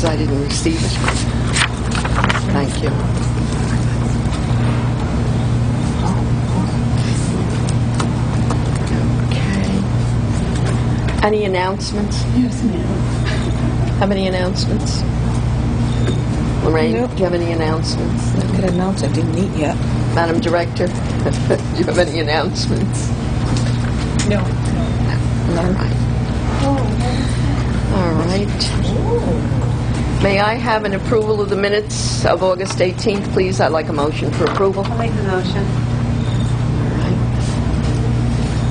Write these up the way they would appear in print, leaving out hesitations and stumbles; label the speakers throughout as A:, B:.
A: I didn't receive it. Thank you. Okay. Any announcements?
B: Yes, ma'am.
A: Have any announcements? Lorraine,
B: Nope.
A: do you have any announcements?
B: I could announce I didn't eat yet.
A: Madam Director, do you have any announcements?
B: No.
A: All right. All right. May I have an approval of the minutes of August 18th, please? I'd like a motion for approval.
C: I'll make the motion.
A: All right.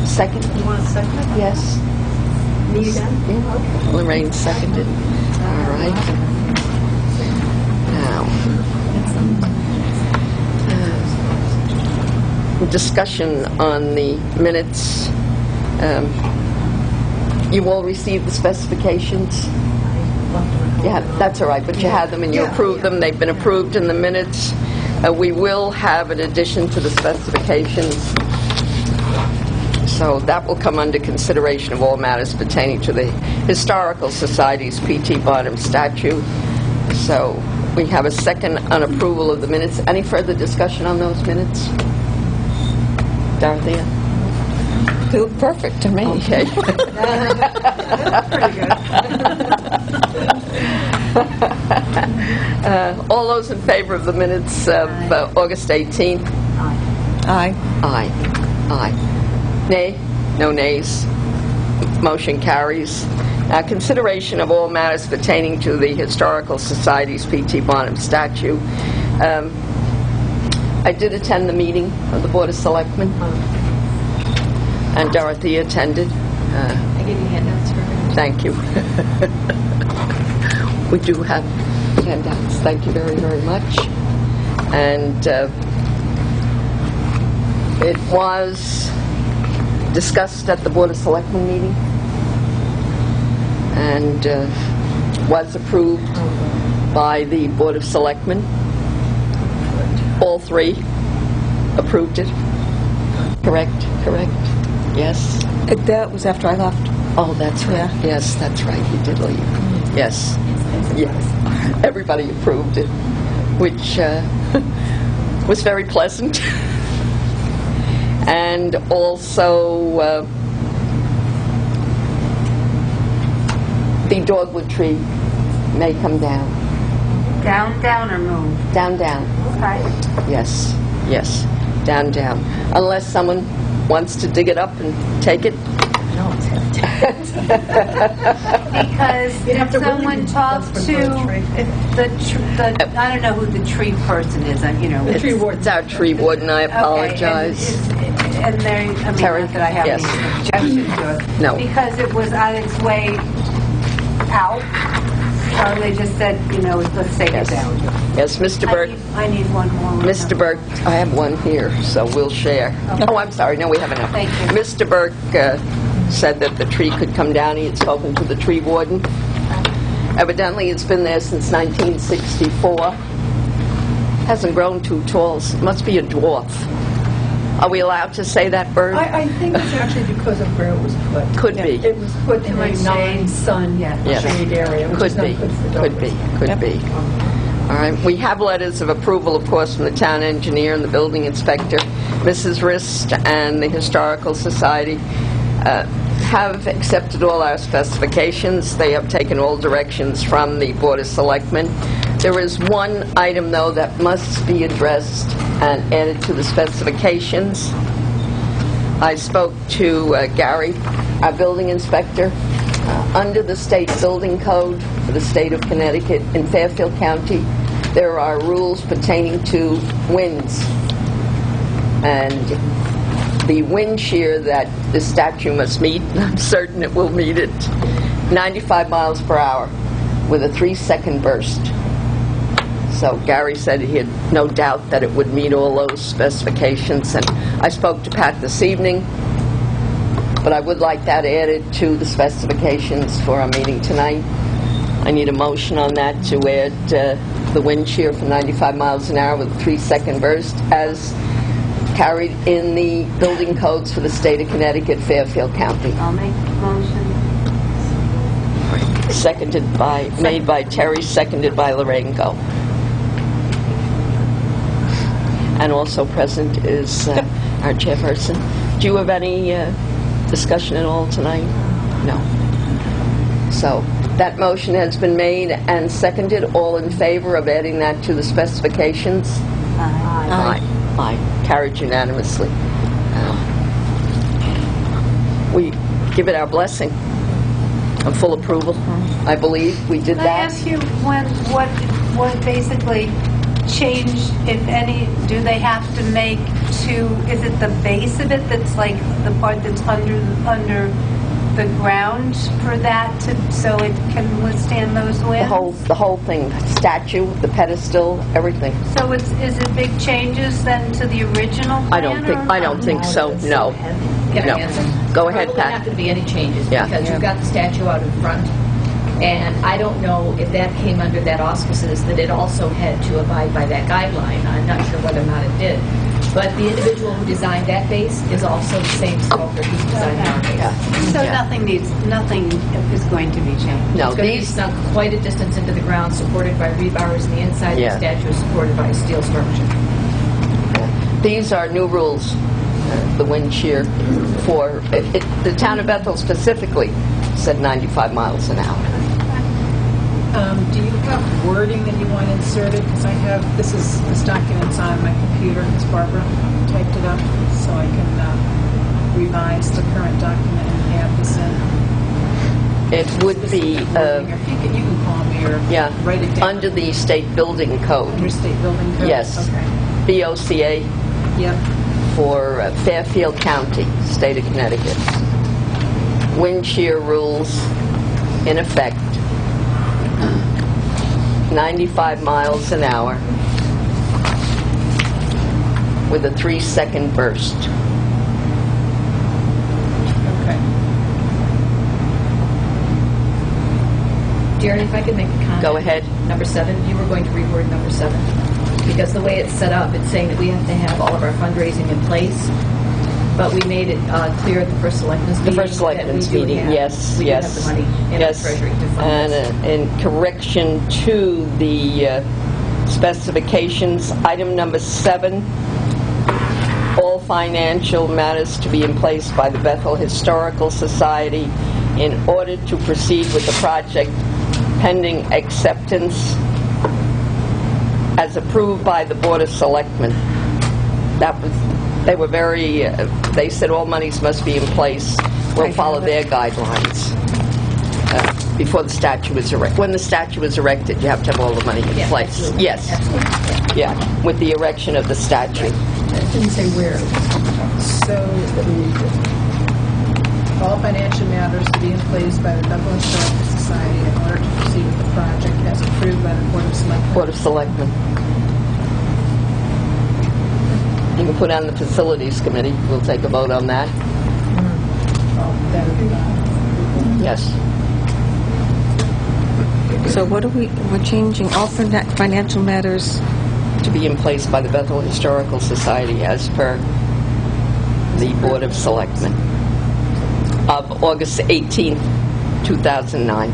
A: Second?
C: You want a second?
A: Yes.
C: Me again?
A: Yeah.
C: Okay.
A: Lorraine seconded. All right. Now, discussion on the minutes. You all received the specifications? Yeah, that's all right, but you had them and you approved them. They've been approved in the minutes. We will have an addition to the specifications. So that will come under consideration of all matters pertaining to the Historical Society's P.T. Barnum statue. So we have a second on approval of the minutes. Any further discussion on those minutes? Dorothea?
B: They look perfect to me.
A: Okay.
C: That's pretty good.
A: All those in favor of the minutes of August 18th?
B: Aye.
A: Aye. Aye. Nay? No nays. Motion carries. Now, consideration of all matters pertaining to the Historical Society's P.T. Barnum statue. I did attend the meeting of the Board of Selectmen, and Dorothea attended.
C: I gave you handouts for her.
A: Thank you. We do have handouts. Thank you very, very much. And it was discussed at the Board of Selectmen meeting and was approved by the Board of Selectmen. All three approved it. Correct? Yes?
B: That was after I left.
A: Oh, that's right.
B: Yeah.
A: Yes, that's right. He did leave. Yes. Yes. Everybody approved it, which was very pleasant. And also, the dogwood tree may come down.
C: Down or move?
A: Down.
C: Okay.
A: Yes. Down. Unless someone wants to dig it up and take it.
C: No, it's because someone talked to the I don't know who the tree person is.
A: The tree warden. It's our tree warden. I apologize.
C: Okay, and they,
A: Terry?
C: not that I have
A: Yes.
C: any objection to it.
A: No.
C: Because it was on its way out. Or they just said, let's take
A: Yes.
C: it down.
A: Yes, Mr. Burke.
C: I need one more.
A: Mr. Burke, I have one here, so we'll share.
C: Okay.
A: Oh, I'm sorry. No, we have enough.
C: Thank you.
A: Mr. Burke said that the tree could come down. He had spoken to the tree warden. Evidently, it's been there since 1964. Hasn't grown too tall. It must be a dwarf. Are we allowed to say that, Bird?
D: I think it's actually because of where it was put.
A: Could be.
D: It was put in
C: Too
D: a
C: much shade.
D: non-sun
A: Yes.
D: shade area, which
A: Could
D: is not
A: be.
D: good for dogs.
A: Could be. All right. We have letters of approval, of course, from the town engineer and the building inspector. Mrs. Rist and the Historical Society have accepted all our specifications. They have taken all directions from the Board of Selectmen. There is one item, though, that must be addressed and added to the specifications. I spoke to Gary, our building inspector. Under the state building code for the state of Connecticut in Fairfield County, there are rules pertaining to winds. And the wind shear that the statue must meet, and I'm certain it will meet it, 95 miles per hour with a 3-second burst. So Gary said he had no doubt that it would meet all those specifications. And I spoke to Pat this evening, but I would like that added to the specifications for our meeting tonight. I need a motion on that to add the wind shear for 95 miles an hour with a 3-second burst as carried in the building codes for the state of Connecticut, Fairfield County.
C: I'll make the motion.
A: Made by Terry, seconded by Lorengo. And also present is our chairperson. Do you have any discussion at all tonight? No. So that motion has been made and seconded. All in favor of adding that to the specifications? Aye. Aye. Carried unanimously. We give it our blessing of full approval. I believe we did
C: Can I
A: that.
C: ask you what basically changed, if any, do they have to make to, is it the base of it that's like the part that's under the ground for that so it can withstand those winds?
A: The whole thing, statue, the pedestal, everything.
C: So is it big changes then to the original plan?
A: I don't think so. No.
E: Can
A: No.
E: I answer?
A: Go ahead,
E: There
A: Pat.
E: wouldn't have to be any changes
A: Yeah.
E: because you've got the statue out in front. And I don't know if that came under that auspices that it also had to abide by that guideline. I'm not sure whether or not it did. But the individual who designed that base is also the same sculptor who's designing our base.
C: So
A: Yeah.
C: nothing is going to be changed?
A: No,
E: It's going to be
A: these,
E: sunk quite a distance into the ground, supported by rebars, and the inside
A: Yeah.
E: of the statue is supported by a steel structure.
A: these are new rules, the wind shear for, the town of Bethel specifically said 95 miles an hour.
D: Do you have wording that you want inserted? Because I have, this document's on my computer, because Barbara typed it up, so I can revise the current document and add this in.
A: It would be,
D: Wording, or you can call me or
A: yeah,
D: write it down.
A: under the state building code,
D: Under state building code?
A: Yes.
D: Okay.
A: BOCA
D: Yep.
A: for Fairfield County, state of Connecticut. Wind shear rules in effect, 95 miles an hour with a 3-second burst.
D: Okay.
E: Jared, if I could make a comment.
A: Go ahead.
E: Number 7, you were going to reword number 7. Because the way it's set up, it's saying that we have to have all of our fundraising in place. But we made it clear at the first selectmen's
A: The
E: meeting.
A: first selectmen's meeting, yes,
E: We
A: yes.
E: do have the money in our treasury to fund
A: And
E: this.
A: in correction to the specifications, item number 7, all financial matters to be in place by the Bethel Historical Society in order to proceed with the project pending acceptance as approved by the Board of Selectmen. That was, they were very, they said all monies must be in place. We'll follow their guidelines before the statue is erected. When the statue is erected, you have to have all the money in
E: Yeah,
A: place.
E: absolutely.
A: Yes,
E: Absolutely.
A: yeah, with the erection of the statue.
E: It didn't say where.
D: So, all financial matters to be in place by the Bethel Historical Society in order to proceed with the project as approved by the Board of Selectmen.
A: Board of Selectmen. You can put on the Facilities Committee. We'll take a vote on that.
D: Oh, that would be,
A: Yes.
B: So what are we're changing all financial matters?
A: To be in place by the Bethel Historical Society as per the Board of Selectmen of August 18th, 2009.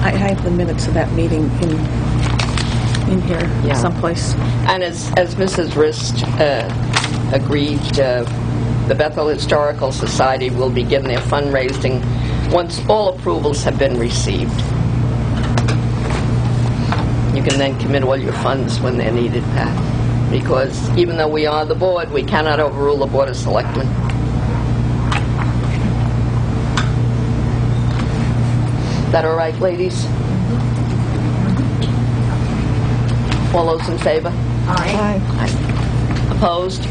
B: I have the minutes of that meeting in here
A: Yeah.
B: someplace.
A: And as Mrs. Rist agreed, the Bethel Historical Society will begin their fundraising once all approvals have been received. You can then commit all your funds when they're needed, Pat. Because even though we are the board, we cannot overrule the Board of Selectmen. Is that all right, ladies? All those in favor?
B: Aye.
A: Opposed?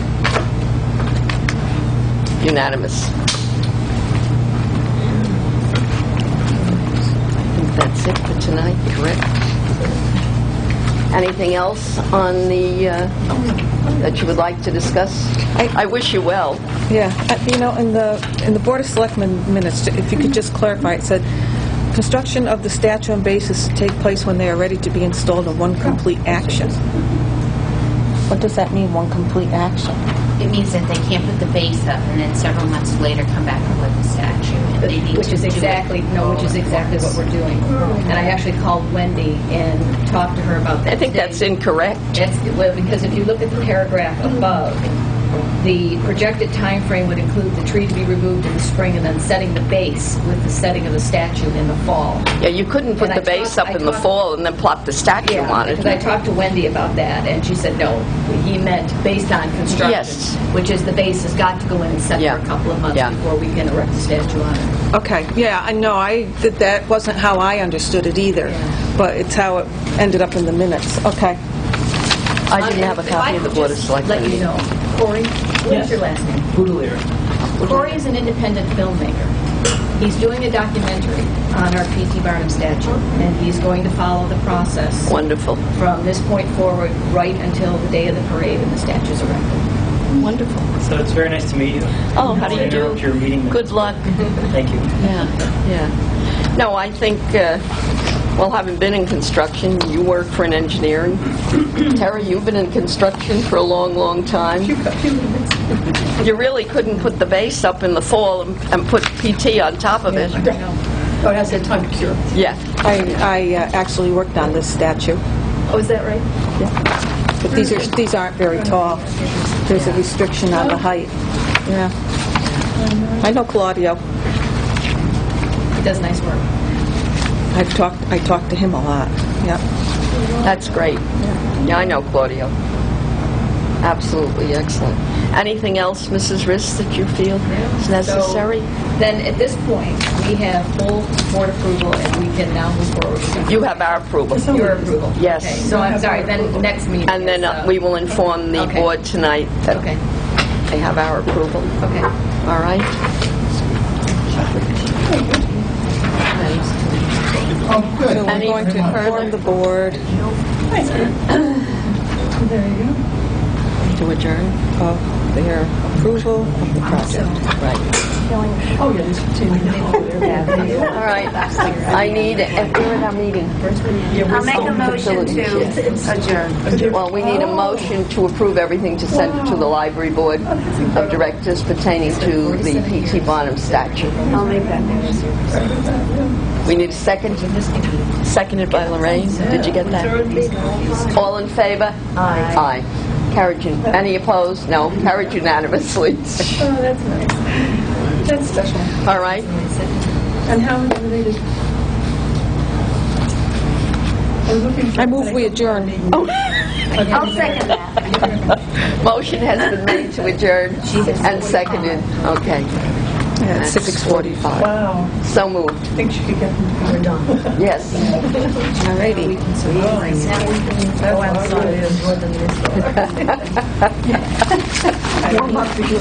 A: Unanimous. I think that's it for tonight, correct? Anything else on the, that you would like to discuss? I wish you well.
B: Yeah, in the Board of Selectmen minutes, if you could just clarify, it said, construction of the statue and bases take place when they are ready to be installed in one complete action. What does that mean, one complete action?
F: It means that they can't put the base up and then several months later come back up with the statue. And they need
E: Which
F: to
E: is
F: do it
E: exactly what we're doing. And I actually called Wendy and talked to her about that.
A: I think that's incorrect.
E: Well, because if you look at the paragraph above, the projected time frame would include the tree to be removed in the spring and then setting the base with the setting of the statue in the fall.
A: Yeah, you couldn't put
E: And
A: the base up in the fall and then plop the statue on it.
E: Because I talked to Wendy about that, and she said, no, he meant based on construction.
A: Yes.
E: Which is the base has got to go in and set
A: Yeah.
E: for a couple of months
A: Yeah.
E: before we can erect the statue on it.
B: Okay, yeah, I know, that wasn't how I understood it either, but it's how it ended up in the minutes. Okay.
A: I didn't have a copy of the Board of Selectmen.
E: Let you know. Corey, what's your last name?
G: Boudelier.
E: Corey is an independent filmmaker. He's doing a documentary on our P.T. Barnum statue, and he's going to follow the process
A: Wonderful.
E: from this point forward right until the day of the parade and the statue's erected.
A: Wonderful.
G: So it's very nice to meet you.
A: Oh, how do you do?
G: Interrupt your meeting.
A: Good luck.
G: Thank you.
A: Yeah. No, I think, well, having been in construction, you work for an engineering. Terry, you've been in construction for a long, long time. You really couldn't put the base up in the fall and put PT on top of it.
E: Oh, it has had time to cure.
A: Yeah.
B: I actually worked on this statue,
E: Oh, is that right?
B: but these aren't very tall. There's a restriction on the height. Yeah. I know Claudio.
E: He does nice work.
B: I talked to him a lot. Yeah.
A: That's great. Yeah, I know Claudio. Absolutely excellent. Anything else, Mrs. Riss, that you feel is necessary?
E: So, then at this point, we have full board approval, and we can now move forward.
A: You have our approval.
E: Your approval.
A: Yes.
E: Okay, so I'm sorry, then the next meeting
A: And then
E: is,
A: we will inform the
E: okay.
A: board tonight that
E: Okay,
A: they have our approval.
E: okay.
A: All right?
B: So we're going to inform the board
A: To adjourn?
B: of their approval of the project.
A: Right. All right. I need, if we're in our meeting.
C: I'll make a motion to adjourn.
A: Well, we need a motion to approve everything to send it to the Library Board of Directors pertaining to the P.T. Barnum statue.
C: I'll make that.
A: We need a second. Seconded by Lorraine. Did you get that? All in favor? Aye. Aye. Carried. Any opposed? No. Carried unanimously.
D: Oh, that's nice. That's special.
A: All right.
D: And how are you related?
B: I move we adjourn.
C: I'll second that.
A: Motion has been made to adjourn and seconded. Okay.
B: Yeah, it's 6:45.
D: Wow.
A: So moved.
D: I think she could get them to come done.
A: Yes.
B: All righty.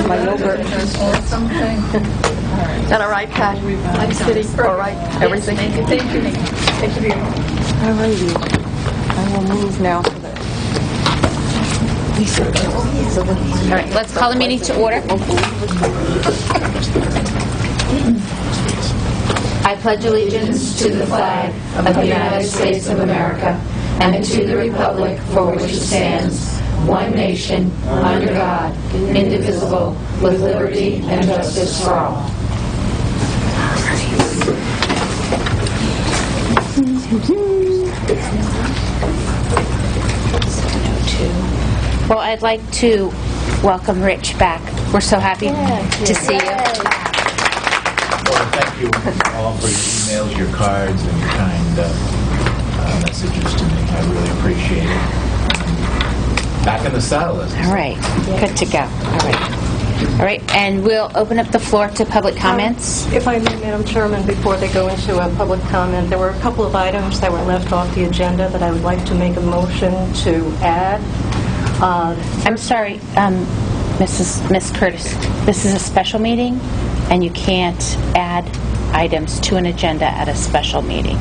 B: My yogurt.
A: Is that all right, Pat? I'm sitting. All right. Everything?
E: Thank you. Thank you.
B: All righty. I will move now for the...
F: All right, let's call the meeting to order. I pledge allegiance to the flag of the United States of America and to the republic for which it stands, one nation, under God, indivisible, with liberty and justice for all. Well, I'd like to welcome Rich back. We're so happy to see you.
H: Well, thank you all for your emails, your cards, and your kind messages to me. I really appreciate it. Back in the saddle, as they say.
F: All right, good to go. All right. All right, and we'll open up the floor to public comments.
I: If I may, Madam Chairman, before they go into a public comment, there were a couple of items that were left off the agenda that I would like to make a motion to add.
F: I'm sorry, Miss Curtis, this is a special meeting, and you can't add items to an agenda at a special meeting.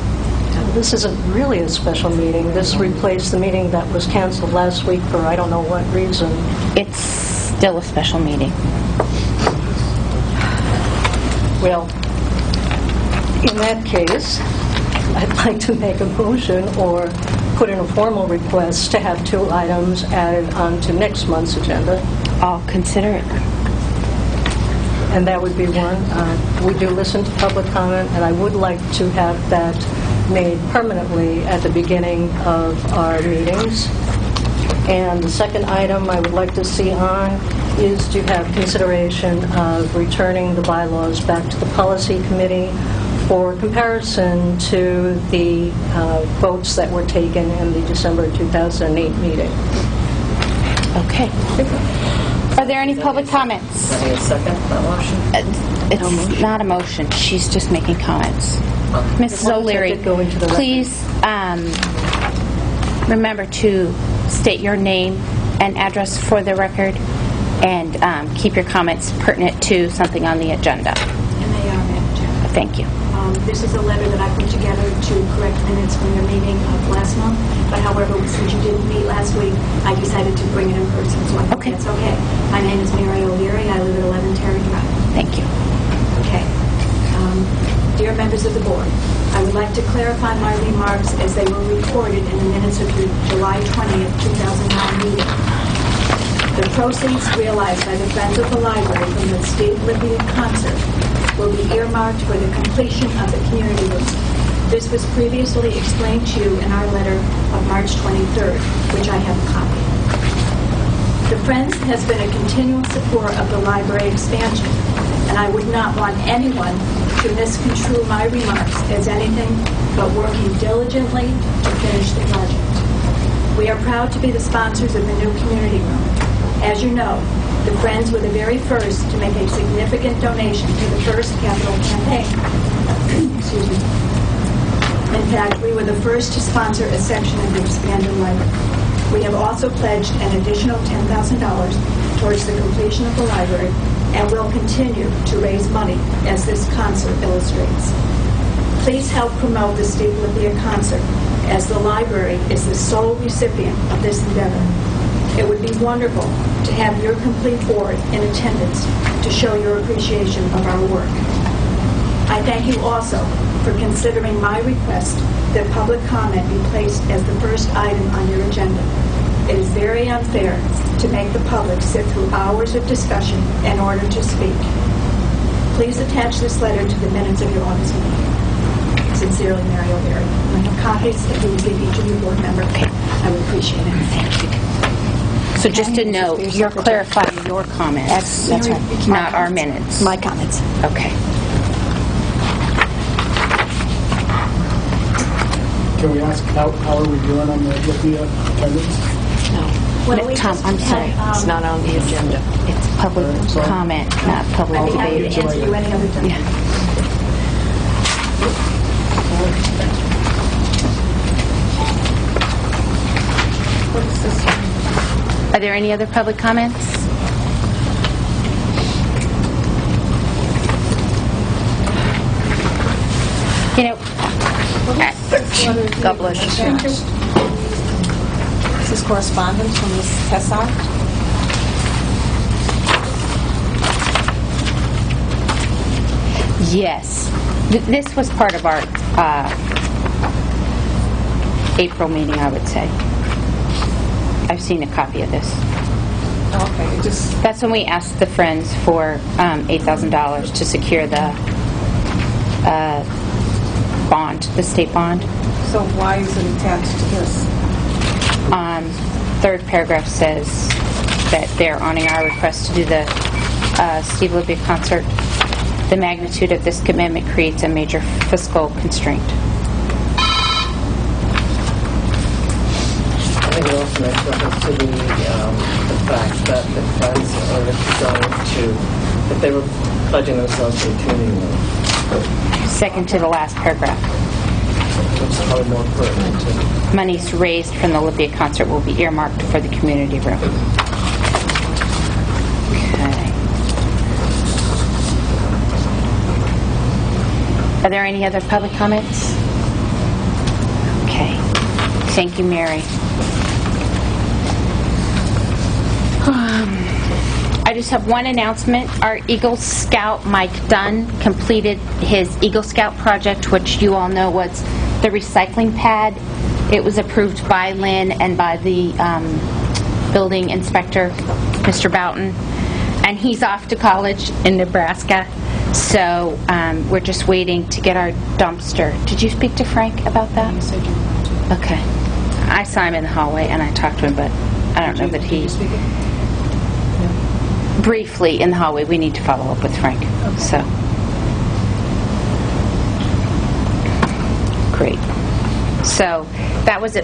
I: This isn't really a special meeting. This replaced the meeting that was canceled last week for I don't know what reason.
F: It's still a special meeting.
I: Well, in that case, I'd like to make a motion or put in a formal request to have two items added onto next month's agenda.
J: I'll consider it.
I: And that would be one. We do listen to public comment, and I would like to have that made permanently at the beginning of our meetings. And the second item I would like to see on is to have consideration of returning the bylaws back to the policy committee for comparison to the votes that were taken in the December 2008 meeting.
J: Okay. Are there any public comments?
K: Any second that motion?
J: It's not a motion. She's just making comments. Mrs. O'Leary, please remember to state your name and address for the record, and keep your comments pertinent to something on the agenda.
L: And they are, Madam Chair.
J: Thank you.
L: This is a letter that I put together to correct minutes from your meeting of last month. But however, since you didn't meet last week, I decided to bring it in person, so I think that's okay. My name is Mary O'Leary. I live at 11 Terry Drive.
J: Thank you.
L: Okay. Dear members of the board, I would like to clarify my remarks as they were recorded in the minutes of your July 20th, 2009 meeting. The proceeds realized by the Friends of the Library from the State Libya concert will be earmarked for the completion of the community room. This was previously explained to you in our letter of March 23rd, which I have a copy. The Friends has been a continual support of the library expansion, and I would not want anyone to misconstrue my remarks as anything but working diligently to finish the project. We are proud to be the sponsors of the new community room. As you know, the Friends were the very first to make a significant donation to the first capital campaign. Excuse me. In fact, we were the first to sponsor a section of the expanded library. We have also pledged an additional $10,000 towards the completion of the library and will continue to raise money as this concert illustrates. Please help promote the Steve Lithia concert, as the library is the sole recipient of this endeavor. It would be wonderful to have your complete board in attendance to show your appreciation of our work. I thank you also for considering my request that public comment be placed as the first item on your agenda. It is very unfair to make the public sit through hours of discussion in order to speak. Please attach this letter to the minutes of your August meeting. Sincerely, Mary O'Leary. I have copies that we will give each of you board members.
J: Okay.
L: I would appreciate it.
J: Thank you. So just to note, you're clarifying your comments.
L: That's right.
J: Not our minutes.
L: My comments.
J: Okay.
M: Can we ask how are we doing on the Lithia attendance?
L: No. Well,
J: Tom, I'm sorry.
A: It's not on the agenda.
J: It's public comment, not public
L: I'd be happy to
J: debate.
L: answer you any other time.
J: Yeah. Are there any other public comments? You know, God bless you.
B: This is correspondence from Ms. Tessar.
J: Yes. This was part of our April meeting, I would say. I've seen a copy of this.
B: Okay,
J: That's when we asked the Friends for $8,000 to secure the bond, the state bond.
B: so why is it attached to this?
J: Third paragraph says that they're honoring our request to do the Steve Libby concert. The magnitude of this commitment creates a major fiscal constraint.
K: I think it also makes reference to the fact that the Friends are going to, if they were pledging themselves to the community room,
J: Second to the last paragraph.
K: which is probably more pertinent to.
J: Monies raised from the Libya concert will be earmarked for the community room. Okay. Are there any other public comments? Okay. Thank you, Mary. I just have one announcement. Our Eagle Scout, Mike Dunn, completed his Eagle Scout project, which you all know was the recycling pad. It was approved by Lynn and by the building inspector, Mr. Boughton, and he's off to college in Nebraska. So we're just waiting to get our dumpster. Did you speak to Frank about that?
D: You said you wanted to.
J: Okay. I saw him in the hallway and I talked to him, but I don't know that he...
D: Did you speak it? No.
J: Briefly in the hallway. We need to follow up with Frank.
D: Okay.
J: So. Great. So that was a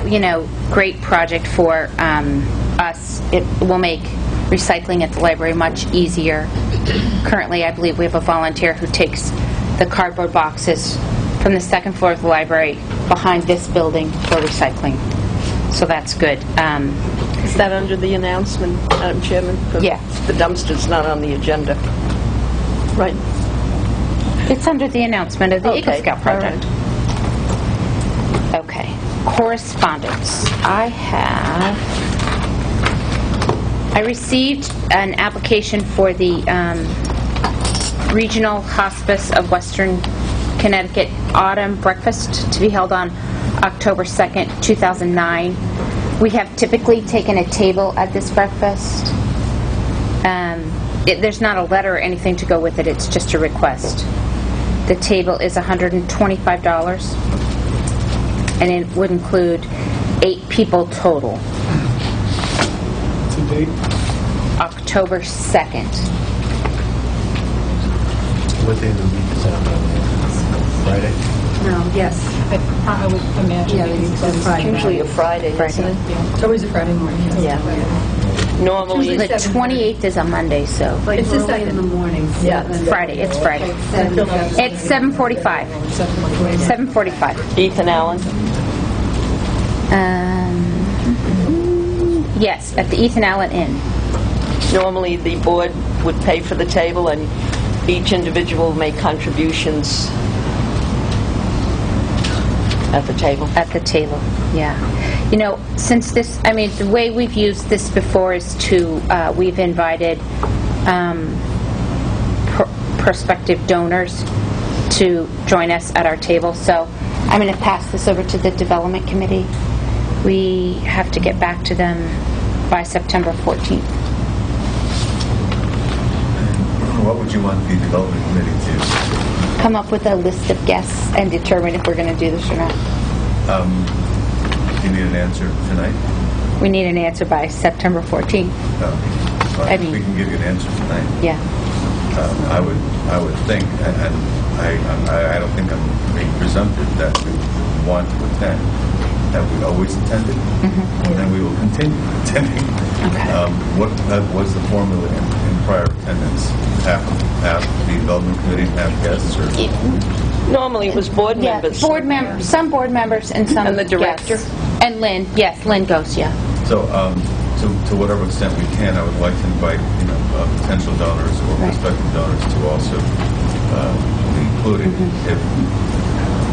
J: great project for us. It will make recycling at the library much easier. Currently, I believe we have a volunteer who takes the cardboard boxes from the second floor of the library behind this building for recycling. So that's good.
A: Is that under the announcement, Madam Chairman? 'Cause
J: Yeah.
A: the dumpster's not on the agenda. Right?
J: It's under the announcement of the Eagle
A: Okay,
J: Scout project. Okay. Correspondence. I received an application for the Regional Hospice of Western Connecticut Autumn Breakfast to be held on October 2nd, 2009. We have typically taken a table at this breakfast. There's not a letter or anything to go with it. It's just a request. The table is $125, and it would include 8 people total.
M: To date,
J: October 2nd.
H: What day of the week is that? Friday?
C: No, yes.
D: I would imagine maybe it's Friday.
A: Usually a Friday, isn't it?
D: It's always a Friday morning.
A: Yeah. Normally,
J: The 28th is a Monday, so
C: It's just early in the morning.
A: Yeah.
J: Friday. It's Friday. It's 7:45. 7:45.
A: Ethan Allen.
J: Yes, at the Ethan Allen Inn.
A: Normally, the board would pay for the table, and each individual make contributions at the table.
J: At the table, yeah. Since this, the way we've used this before is we've invited prospective donors to join us at our table. So I'm going to pass this over to the Development Committee. We have to get back to them by September 14th.
N: What would you want the Development Committee to?
J: Come up with a list of guests and determine if we're going to do this or not.
N: Do you need an answer tonight?
J: We need an answer by September 14th.
N: Well, we can give you an answer tonight.
J: Yeah.
N: I would think, and I don't think I'm being presumptive that we want to attend, that we always attended, and we will continue attending.
J: Okay.
N: What was the formula in prior attendance? Half the Development Committee, half guests, or?
A: Normally, it was board members.
J: Some board members and some
A: And the director?
J: guests. And Lynn, yes, Lynn goes, yeah.
N: So, to whatever extent we can, I would like to invite potential donors or prospective donors to also be included if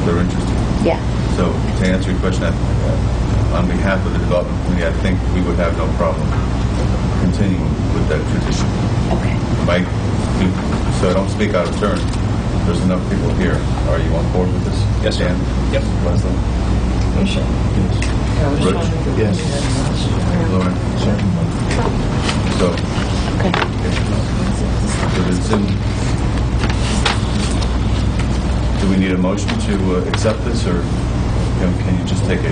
N: they're interested.
J: Yeah.
N: So, to answer your question, on behalf of the Development Committee, I think we would have no problem continuing with that tradition.
J: Okay.
N: So I don't speak out of turn. There's enough people here. Are you on board with this?
G: Yes, sir.
N: Dan?
G: Yep.
N: Leslie?
H: Yes.
N: Rich?
H: Yes.
N: Lauren? So,
J: Okay.
N: if it's do we need a motion to accept this, or can you just take a...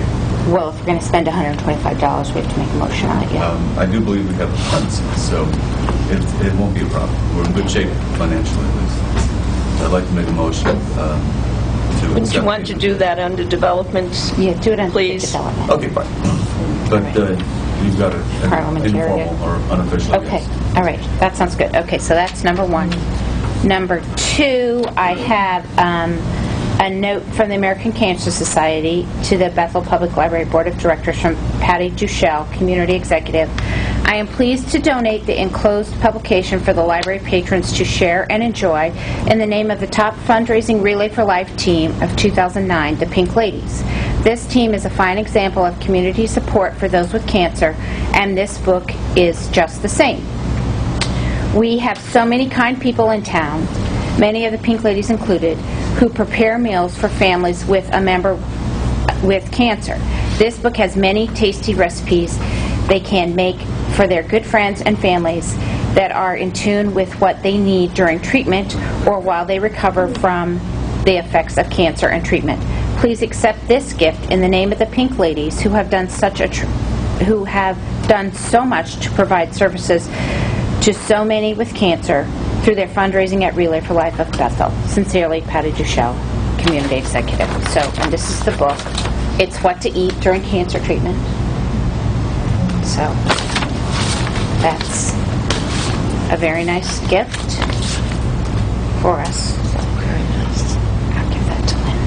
J: Well, if we're going to spend $125, we have to make a motion on it, yeah.
N: I do believe we have the funds, so it won't be a problem. We're in good shape financially, at least. So I'd like to make a motion to
A: Wouldn't you
N: accept
A: want to
N: the-
A: do that under development?
J: Yeah, do it on
A: Please.
J: development.
N: Okay, fine. But you've got an
J: Parliamentarian.
N: informal or unofficial
J: Okay,
N: yes.
J: all right, that sounds good. Okay, so that's number 1. Number 2, I have a note from the American Cancer Society to the Bethel Public Library Board of Directors from Patty Duchel, Community Executive. I am pleased to donate the enclosed publication for the library patrons to share and enjoy in the name of the top fundraising Relay for Life team of 2009, the Pink Ladies. This team is a fine example of community support for those with cancer, and this book is just the same. We have so many kind people in town, many of the Pink Ladies included, who prepare meals for families with a member with cancer. This book has many tasty recipes they can make for their good friends and families that are in tune with what they need during treatment or while they recover from the effects of cancer and treatment. Please accept this gift in the name of the Pink Ladies who have done who have done so much to provide services to so many with cancer through their fundraising at Relay for Life of Bethel. Sincerely, Patty Duchel, Community Executive. So, and this is the book. It's What to Eat During Cancer Treatment. So, that's a very nice gift for us.
A: Very nice.
J: I'll give that to Lynn.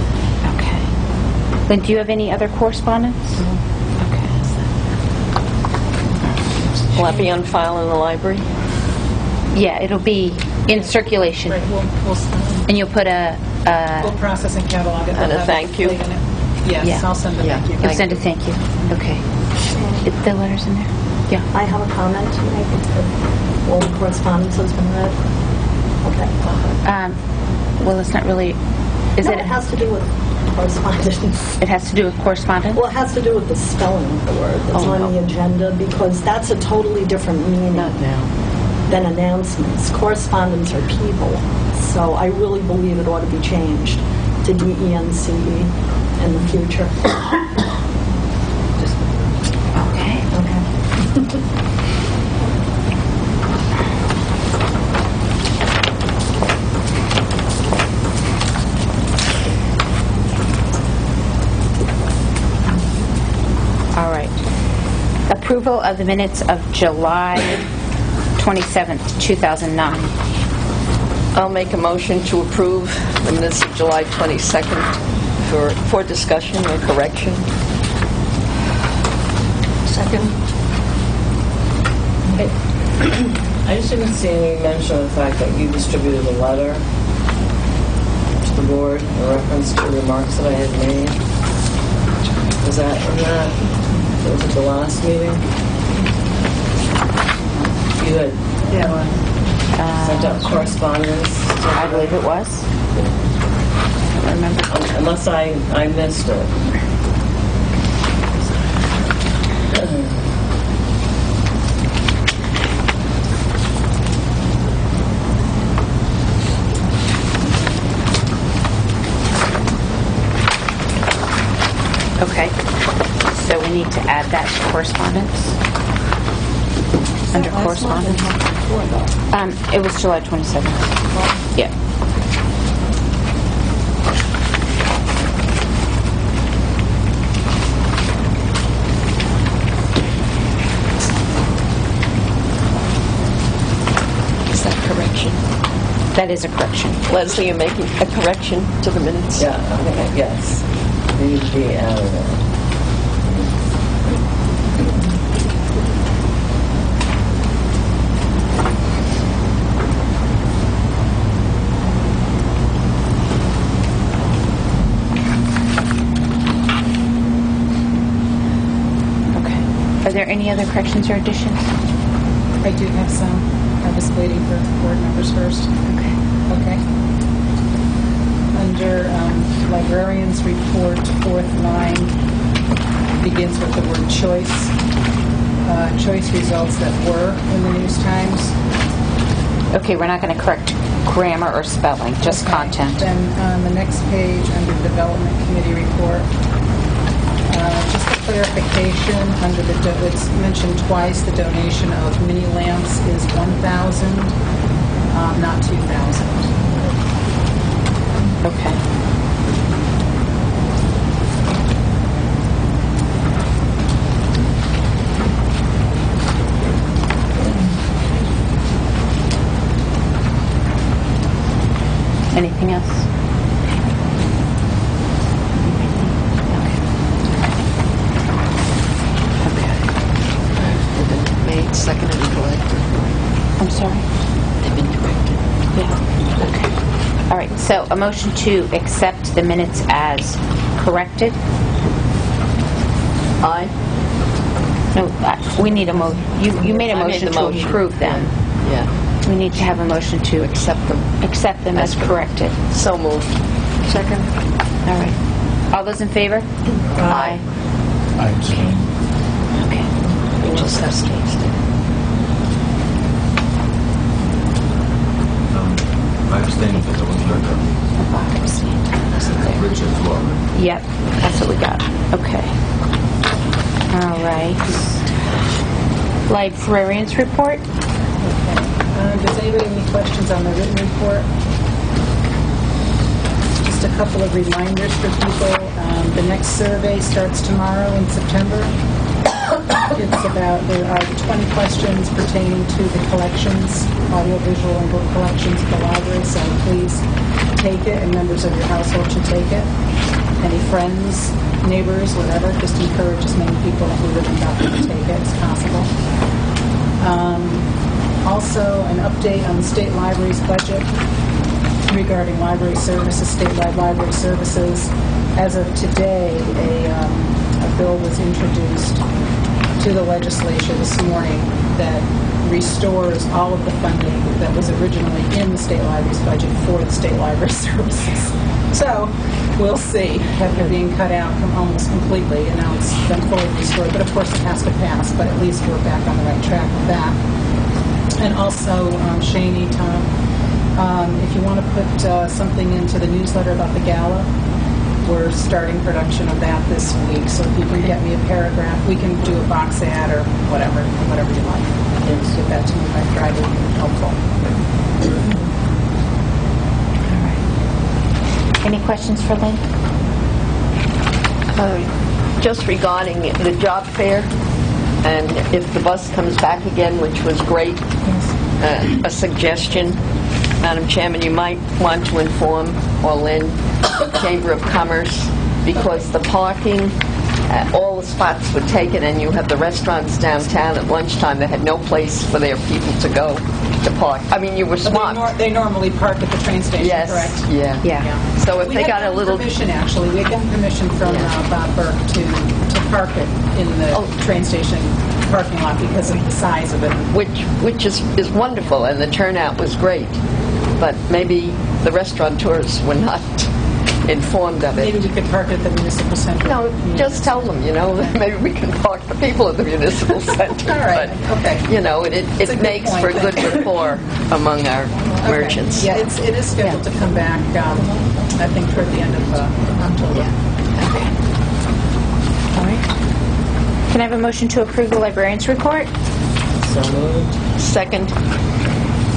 J: Okay. Lynn, do you have any other correspondence? Okay.
A: Will that be on file in the library?
J: Yeah, it'll be in circulation.
D: Right, we'll
J: And you'll put a...
D: we'll process and catalog it.
A: And a
D: We'll have
A: thank
D: it
A: you.
D: in it. Yes,
J: Yeah.
D: I'll send a thank you.
J: You'll send a thank you. Okay. The letter's in there? Yeah.
O: I have a comment to make. All the correspondence has been read. Okay.
J: Well, it's not really... Is
O: No,
J: it?
O: it has to do with correspondence.
J: It has to do with correspondence?
O: Well, it has to do with the spelling of the word that's
J: Oh,
O: on
J: no.
O: the agenda, because that's a totally different meaning than announcements. Correspondence are people. So I really believe it ought to be changed to DENCE in the future.
J: Okay.
O: Okay.
J: All right. Approval of the minutes of July 27th, 2009.
A: I'll make a motion to approve the minutes of July 22nd for discussion or correction.
O: Second.
K: I just didn't see any mention of the fact that you distributed a letter to the board in reference to remarks that I had made. Was that at the last meeting? You had sent out correspondence?
J: I believe it was. I don't remember.
K: Unless I missed it.
J: Okay. So we need to add that to correspondence? Under correspondence? It was July 27th. Yeah.
A: Is that correction?
J: That is a correction.
A: Leslie, you're making a correction to the minutes?
K: Yeah, I think, yes. They need to be added in.
J: Okay. Are there any other corrections or additions?
D: I do have some. I was waiting for board members first.
J: Okay.
D: Okay. Under librarian's report, fourth line begins with the word choice. Choice results that were in the News Times.
J: Okay, we're not going to correct grammar or spelling, just
D: Okay.
J: content.
D: Then on the next page, under development committee report, just a clarification, under it's mentioned twice, the donation of mini lamps is 1,000, not 2,000.
J: Okay. Anything else?
A: They've been made, seconded, and corrected.
J: I'm sorry?
A: They've been corrected.
J: Yeah. Okay. All right, so a motion to accept the minutes as corrected?
A: Aye.
J: No, we need a you made a
A: I made
J: motion
A: the
J: to
A: motion.
J: approve them.
A: Yeah.
J: We need to have a motion to
A: Accept them.
J: accept them as corrected.
A: So moved.
J: Second. All right. All those in favor? Aye.
H: I abstain.
J: Okay.
A: We just have Steve.
N: same thing. I wasn't at that meeting. Rich as well.
J: Yep, that's what we got. Okay. All right. Librarians report?
D: Does anybody have any questions on the written report? Just a couple of reminders for people. The next survey starts tomorrow in September. There are 20 questions pertaining to the collections, audiovisual and book collections of the library, so please take it, and members of your household should take it. Any friends, neighbors, whatever, just encourage as many people who live in Bethel to take it as possible. Also, an update on the state library's budget regarding library services, statewide library services. As of today, a bill was introduced to the legislature this morning that restores all of the funding that was originally in the state library's budget for the state library services. So we'll see. They're being cut out almost completely, and now it's been fully restored. But of course it has to pass, but at least we're back on the right track with that. And also, Shaney, Tom, if you want to put something into the newsletter about the gala, we're starting production of that this week. So if you can get me a paragraph, we can do a box ad or whatever you like. And just get that to me by Friday would be helpful.
J: Any questions for Lynn?
A: Just regarding the job fair, and if the bus comes back again, which was great, a suggestion, Madam Chairman, you might want to inform Lynn, Chamber of Commerce, because the parking, all the spots were taken, and you have the restaurants downtown at lunchtime that had no place for their people to go to park. I mean, you were smart.
D: They normally park at the train station,
A: yes,
D: correct?
A: Yeah. So if they got a little
D: permission, actually, we got permission from Bob Burke to park it in the train station parking lot because of the size of it,
A: which is wonderful, and the turnout was great. But maybe the restaurateurs were not informed of it.
D: Maybe we could park at the municipal center.
A: No, just tell them, maybe we can park the people at the municipal center.
D: All right,
A: but,
D: okay.
A: It makes for good rapport among our merchants.
D: Yeah, it is scheduled to come back, I think, toward the end of October.
J: Okay. All right. Can I have a motion to approve the librarian's report?
K: So moved.
A: Second.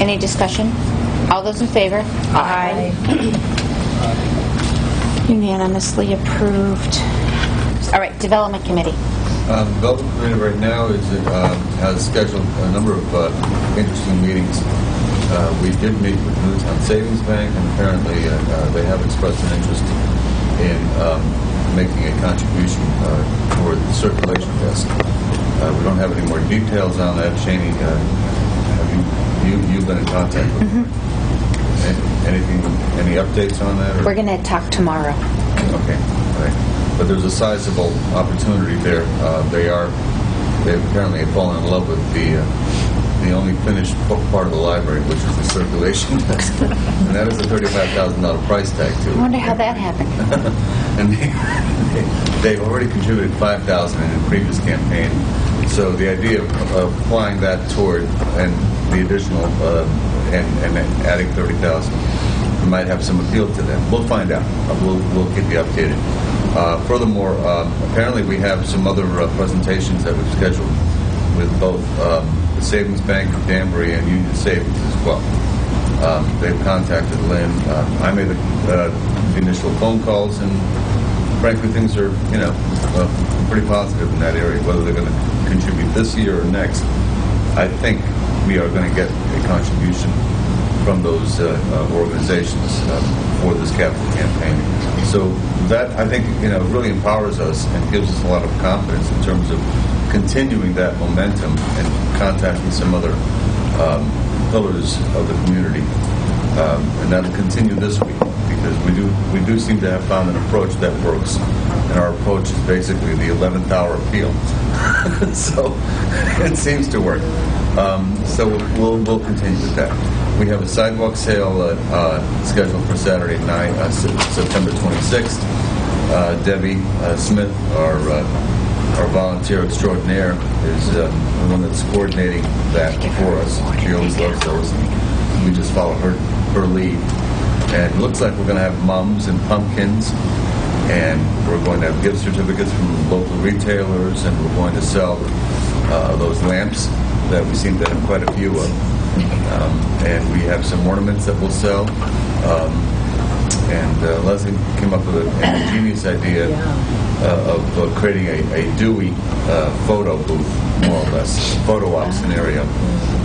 J: Any discussion? All those in favor? Aye. Unanimously approved. All right, Development Committee.
N: Development Committee right now has scheduled a number of interesting meetings. We did meet with Newtown Savings Bank, and apparently they have expressed an interest in making a contribution toward the circulation desk. We don't have any more details on that. Shaney, you've been in contact with them? Any updates on that?
J: We're going to talk tomorrow.
N: Okay, all right. But there's a sizable opportunity there. They apparently have fallen in love with the only finished part of the library, which is the circulation desk. And that is a $35,000 price tag to it.
J: I wonder how that happened.
N: And they've already contributed $5,000 in the previous campaign. So the idea of applying that toward and the additional and adding $30,000 might have some appeal to them. We'll find out. We'll keep you updated. Furthermore, apparently we have some other presentations that we've scheduled with both the Savings Bank of Danbury and Union Savings as well. They've contacted Lynn. I made the initial phone calls, and frankly, things are pretty positive in that area. Whether they're going to contribute this year or next, I think we are going to get a contribution from those organizations for this capital campaign. So that, I think, really empowers us and gives us a lot of confidence in terms of continuing that momentum and contacting some other pillars of the community. And that'll continue this week, because we do seem to have found an approach that works. And our approach is basically the 11th hour appeal. So it seems to work. So we'll continue with that. We have a sidewalk sale scheduled for Saturday night, September 26th. Debbie Smith, our volunteer extraordinaire, is the one that's coordinating that for us. She always loves those. We just follow her lead. And it looks like we're going to have mums and pumpkins, and we're going to have gift certificates from local retailers, and we're going to sell those lamps that we seem to have quite a few of. And we have some ornaments that we'll sell. And Leslie came up with an ingenious idea of creating a Dewey photo booth, more or less, photo op scenario.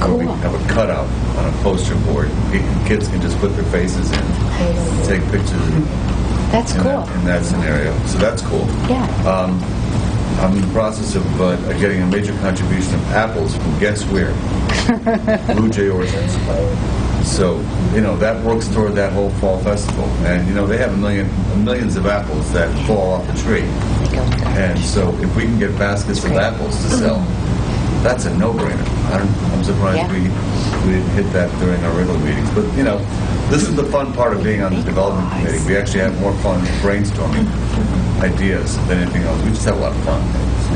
N: Where we have a cutout on a poster board. Kids can just put their faces in, take pictures.
J: That's cool.
N: In that scenario. So that's cool.
J: Yeah.
N: I'm in the process of getting a major contribution of apples from guess where? Blue Jay Orchards. So, that works toward that whole fall festival. And, they have millions of apples that fall off the tree. And so if we can get baskets of apples to sell, that's a no-brainer. I'm surprised we didn't hit that during our regular meetings. But, this is the fun part of being on the development committee. We actually have more fun brainstorming ideas than anything else. We just have a lot of fun.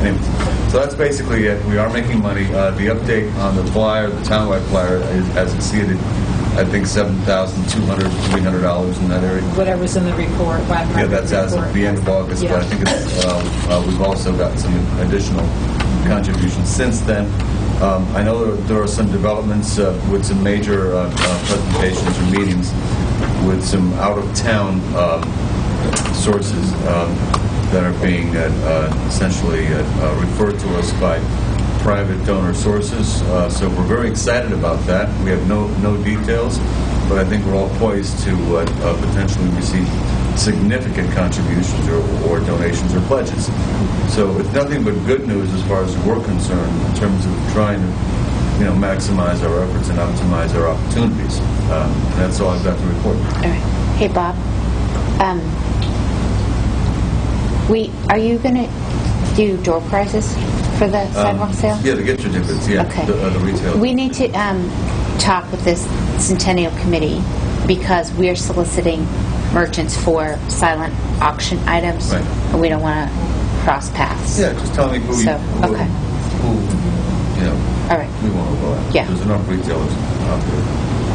N: Anyway, so that's basically it. We are making money. The update on the flyer, the townwide flyer, has exceeded, I think, $7,200, $300 in that area.
D: Whatever's in the report.
N: Yeah, that's as of the end of August.
D: Yeah.
N: But I think it's, we've also got some additional contributions since then. I know there are some developments with some major presentations or meetings with some out-of-town sources that are being essentially referred to us by private donor sources. So we're very excited about that. We have no details, but I think we're all poised to potentially receive significant contributions or donations or pledges. So it's nothing but good news as far as we're concerned in terms of trying to maximize our efforts and optimize our opportunities. That's all I've got to report.
J: All right. Hey, Bob. Are you going to do door prizes for the sidewalk sale?
N: Yeah, the gift certificates, yeah.
J: Okay.
N: The retail.
J: We need to talk with this Centennial Committee because we're soliciting merchants for silent auction items,
N: right.
J: And we don't want to cross paths.
N: Yeah, just tell me who
J: All right.
N: we want to go at.
J: Yeah.
N: There's enough retailers out there.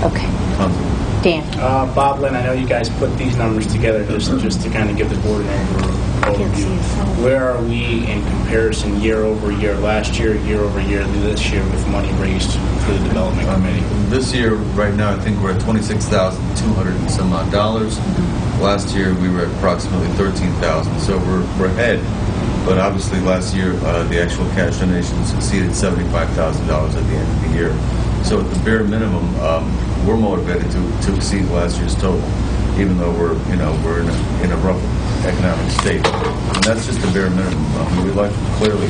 J: Okay.
N: Tons of them.
J: Dan.
G: Bob, Lynn, I know you guys put these numbers together just to kind of give the board an overview. Where are we in comparison year over year, last year over year, this year with money raised for the development committee?
N: This year, right now, I think we're at $26,200 and some odd dollars. Last year, we were at approximately $13,000, so we're ahead. But obviously, last year, the actual cash donations exceeded $75,000 at the end of the year. So at the bare minimum, we're motivated to exceed last year's total, even though we're in a rough economic state. And that's just the bare minimum. We'd like to clearly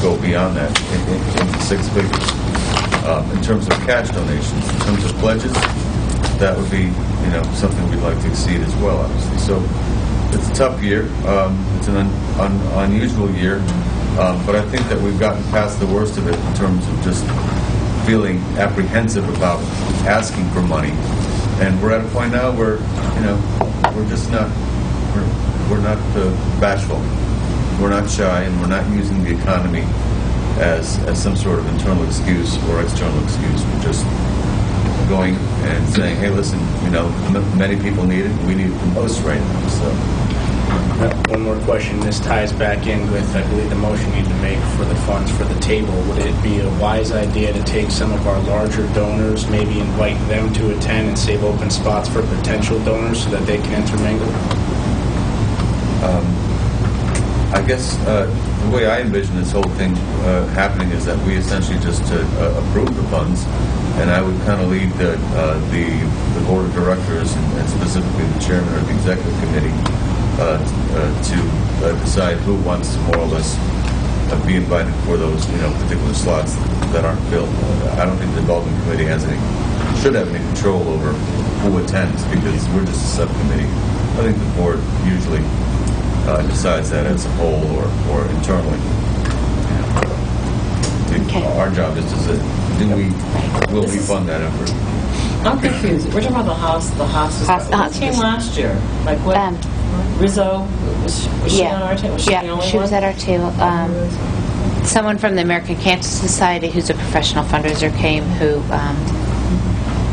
N: go beyond that into six figures. In terms of cash donations, in terms of pledges, that would be something we'd like to exceed as well, obviously. So it's a tough year. It's an unusual year, but I think that we've gotten past the worst of it in terms of just feeling apprehensive about asking for money. And we're at a point now where we're just not bashful. We're not shy, and we're not using the economy as some sort of internal excuse or external excuse. We're just going and saying, hey, listen, many people need it, and we need it the most right now. So.
G: One more question. This ties back in with, I believe, the motion you need to make for the funds for the table. Would it be a wise idea to take some of our larger donors, maybe invite them to attend and save open spots for potential donors so that they can intermingle?
N: I guess the way I envision this whole thing happening is that we essentially just approve the funds, and I would kind of lead the board of directors and specifically the chairman of the executive committee to decide who wants to more or less be invited for those particular slots that aren't filled. I don't think the development committee should have any control over who attends because we're just a subcommittee. I think the board usually decides that as a whole or internally. Our job is to say, will we fund that effort?
K: I'm confused. We're talking about the hospice. Who came last year? Like what? Rizzo? Was she on our table? Was she the only
J: she was
K: one?
J: at our table. Someone from the American Cancer Society, who's a professional fundraiser, came who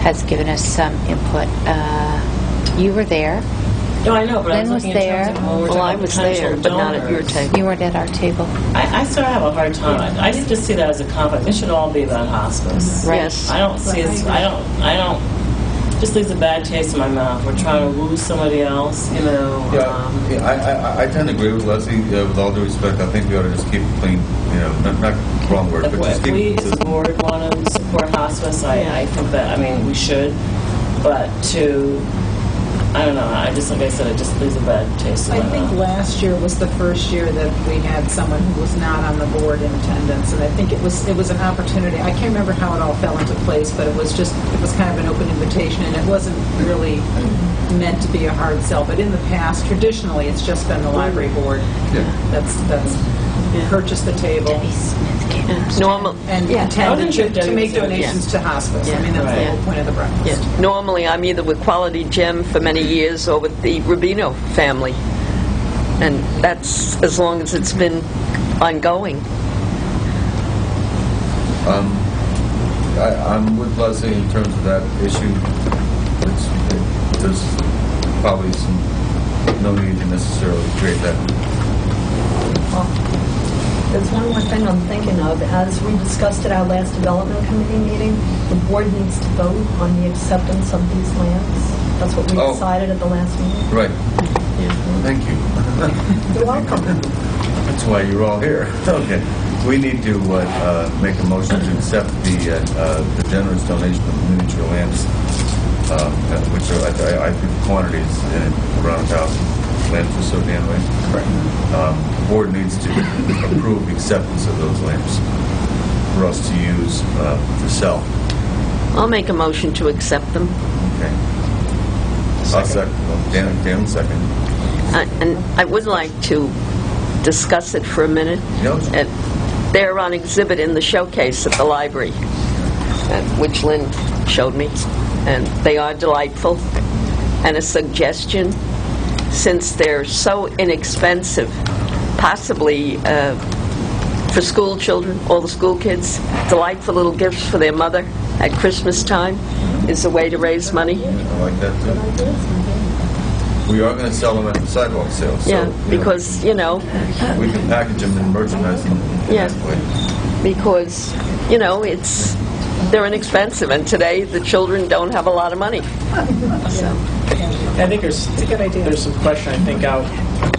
J: has given us some input. You were there.
K: No, I know, but I
J: Lynn
K: was
J: was
K: looking in terms
J: there.
K: of when we're
A: Well,
K: talking
A: I
K: about
A: was
K: potential
A: there, but not at your
K: donors.
A: table.
J: You weren't at our table.
K: I sort of have a hard time. I just see that as a conflict. This should all be about hospice.
A: Yes.
K: I don't see it. I don't. Just leaves a bad taste in my mouth. We're trying to woo somebody else, you know.
N: I tend to agree with Leslie. With all due respect, I think we ought to just keep it clean. You know, not wrong word, but just
K: If
N: keep
K: we,
N: it
K: as a board, want to support hospice, I think that, I mean, we should. But I don't know, like I said, it just leaves a bad taste in
D: I
K: my
D: think
K: mouth.
D: last year was the first year that we had someone who was not on the board in attendance, and I think it was an opportunity. I can't remember how it all fell into place, but it was kind of an open invitation, and it wasn't really meant to be a hard sell. But in the past, traditionally, it's just been the library board that's purchased the table
A: Normal.
D: and intended to make donations to hospice. I mean, that's the whole point of the breakfast.
A: Normally, I'm either with Quality Gem for many years or with the Rubino family. And that's as long as it's been ongoing.
N: I'm with Leslie in terms of that issue. There's probably no need to necessarily create that.
O: There's one more thing I'm thinking of. As we discussed at our last development committee meeting, the board needs to vote on the acceptance of these lands. That's what we decided at the last meeting.
N: Right. Thank you.
O: You're welcome.
N: That's why you're all here. Okay. We need to make a motion to accept the generous donation of miniature lamps, which are, I think the quantity is around 1,000 lamps or so, Dan, right? Correct. The board needs to approve the acceptance of those lamps for us to use to sell.
A: I'll make a motion to accept them.
N: Okay. I'll second. Well, Dan second.
A: And I would like to discuss it for a minute.
N: Yep.
A: They're on exhibit in the showcase at the library, which Lynn showed me, and they are delightful. And a suggestion, since they're so inexpensive, possibly for school children, all the school kids, delightful little gifts for their mother at Christmas time is a way to raise money.
N: I like that too. We are going to sell them at the sidewalk sale. So,
A: because,
N: we can package them and merchandise them in that way.
A: Because, they're inexpensive, and today the children don't have a lot of money. So.
G: I think there's some question, I think, out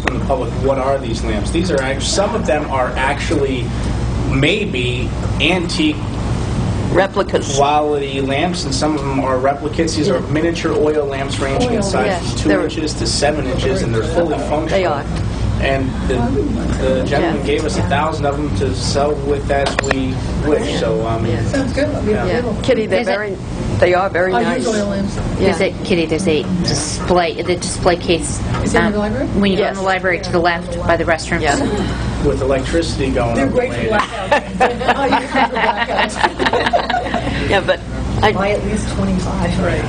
G: from the public. What are these lamps? These are some of them are actually maybe antique
A: replicas
G: quality lamps, and some of them are replicates. These are miniature oil lamps ranging in size from 2 inches to 7 inches, and they're fully functional.
A: They are.
G: And the gentleman gave us 1,000 of them to sell with as we wish. So
D: Sounds good.
A: Kitty, they are very nice.
J: There's a Kitty. There's a display. The display case.
D: Is it in the library?
J: When you go in the library to the left by the restrooms.
G: with electricity going.
D: They're great for blackouts. Oh, you can for blackouts.
A: Yeah, but
O: buy at least 25.
D: Right.